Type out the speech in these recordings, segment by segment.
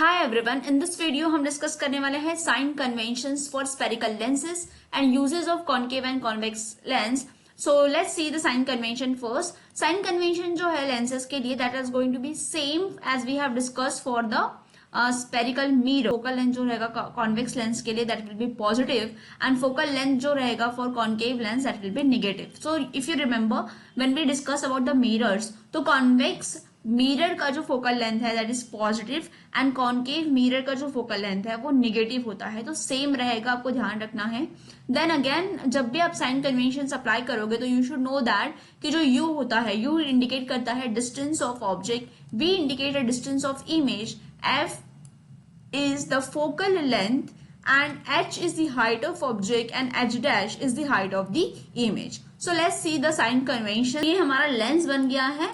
Hi everyone, in this video हम discuss करने वाले हैं sign conventions for spherical lenses and uses of concave and convex lens. So let's see the sign convention first. Sign convention जो है lenses के लिए that is going to be same as we have discuss for the spherical mirror. Focal length जो रहेगा convex lens के लिए that will be positive and focal length जो रहेगा for concave lens that will be negative. So if you remember when we discuss about the mirrors, तो convex mirror का जो focal length है that is positive and concave mirror का जो focal length है वो निगेटिव होता है. तो सेम रहेगा, आपको ध्यान रखना है. देन अगेन जब भी आप साइन कन्वेंशन अप्लाई करोगे तो यू शुड नो दैट कि जो यू होता है, यू इंडिकेट करता है distance of object, v indicate the distance of image, f is the focal length and h is the height of object and h dash is the height of the image. So let's see the sign convention. ये हमारा lens बन गया है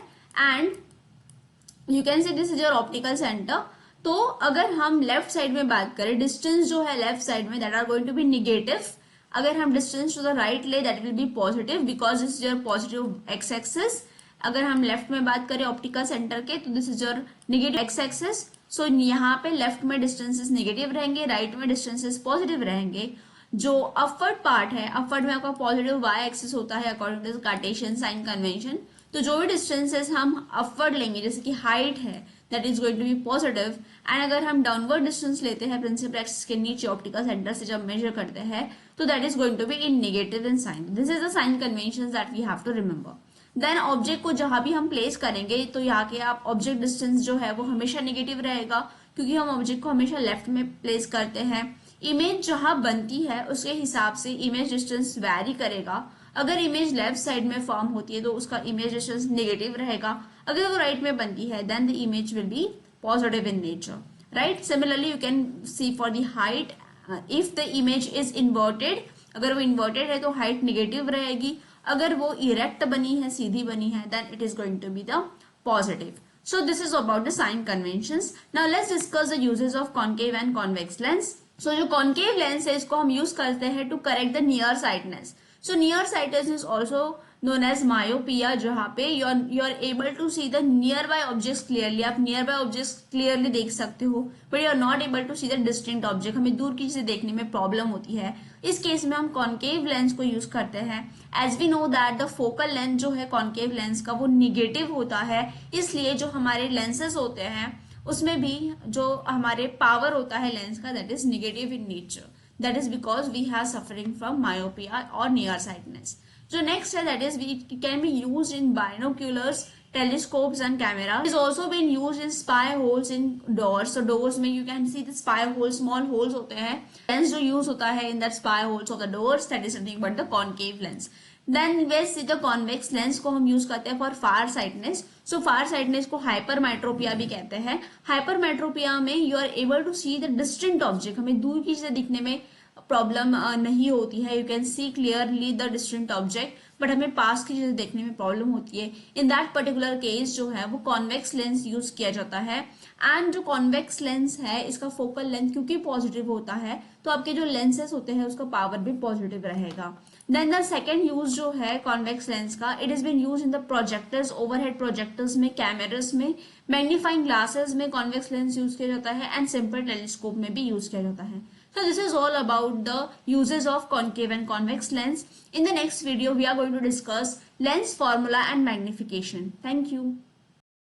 and you can see this is your optical center. तो अगर हम left side में बात करें, डिस्टेंस जो है लेफ्ट साइड में that are going to be negative. अगर हम डिस्टेंस टू द राइट ले that will be positive because this is your positive x axis. अगर हम लेफ्ट में बात करें ऑप्टिकल सेंटर के तो this is your negative x axis. So यहाँ पे लेफ्ट में डिस्टेंसेस नेगेटिव रहेंगे, राइट में डिस्टेंसेस पॉजिटिव रहेंगे. जो अपवर्ड पार्ट है, अपवर्ड में आपका पॉजिटिव वाई एक्सिस होता है according to Cartesian sign convention. तो जो भी डिस्टेंसेस हम अपवर्ड लेंगे, जैसे कि हाइट है that is going to be positive, and अगर हम डाउनवर्ड डिस्टेंस लेते हैं प्रिंसिपल एक्सिस के नीचे ऑप्टिकल सेंटर से जब मेजर करते हैं तो that is going to be in negative in sign. This is the sign convention that we have to remember. Then object को जहां भी हम प्लेस करेंगे तो यहाँ के आप ऑब्जेक्ट डिस्टेंस जो है वो हमेशा नेगेटिव रहेगा क्योंकि हम ऑब्जेक्ट को हमेशा लेफ्ट में प्लेस करते हैं. इमेज जहां बनती है उसके हिसाब से इमेज डिस्टेंस वैरी करेगा. अगर इमेज लेफ्ट साइड में फॉर्म होती है तो उसका इमेज डिस्टेंस नेगेटिव रहेगा. अगर वो राइट में बनती है then the image will be positive in nature, right. Similarly you can see for the height, if the image is inverted, अगर वो इन्वर्टेड है तो हाइट नेगेटिव रहेगी. अगर वो इरेक्ट बनी है, सीधी बनी है, then it is going to be the positive. So this is about the sign conventions. Now let's discuss the uses of concave and convex lens. So जो concave lens है इसको हम use करते हैं to correct the nearsightedness. So nearsightedness is also known as myopia, जहाँ पे you are able to see the nearby objects clearly. आप nearby objects clearly देख सकते हो, but you are not able to see the distant object. हमें दूर की चीजें देखने में प्रॉब्लम होती है. इस केस में हम कॉन्केव लेंस को यूज करते हैं. As we know that the focal length जो है कॉन्केव लेंस का वो निगेटिव होता है, इसलिए जो हमारे लेंसेज होते हैं उसमें भी जो हमारे पावर होता है लेंस का that is negative in nature. That is because we have suffering from myopia और नियर साइटनेस. जो नेक्स्ट है that is we can be use in binoculars, telescopes and camera. It is also been used in spy holes in doors. So doors में you can see the spy holes, small holes होते हैं. Lens जो use होता है in that spy holes of the doors that is nothing but the concave lens. Then we see the convex lens को हम use करते हैं for far sightedness. So far sightedness को hypermetropia भी कहते हैं. Hypermetropia में you are able to see the distant object. हमें दूर की चीजें दिखने में प्रॉब्लम नहीं होती है. You can see clearly the distant object, but हमें पास की चीजें देखने में प्रॉब्लम होती है. इन दैट पर्टिकुलर केस जो है वो कॉन्वेक्स लेंस यूज किया जाता है. एंड जो कॉन्वेक्स लेंस है इसका फोकल लेंथ क्योंकि पॉजिटिव होता है तो आपके जो लेंसेस होते हैं उसका पावर भी पॉजिटिव रहेगा. देन द सेकेंड यूज जो है कॉन्वेक्स लेंस का, it is been use in the projectors, overhead projectors में, कैमरास में, मैग्नीफाइंग ग्लासेस में कॉन्वेक्स लेंस यूज किया जाता है एंड सिंपल टेलीस्कोप में भी यूज किया जाता है. So this is all about the uses of concave and convex lens. In the next video, we are going to discuss lens formula and magnification. Thank you.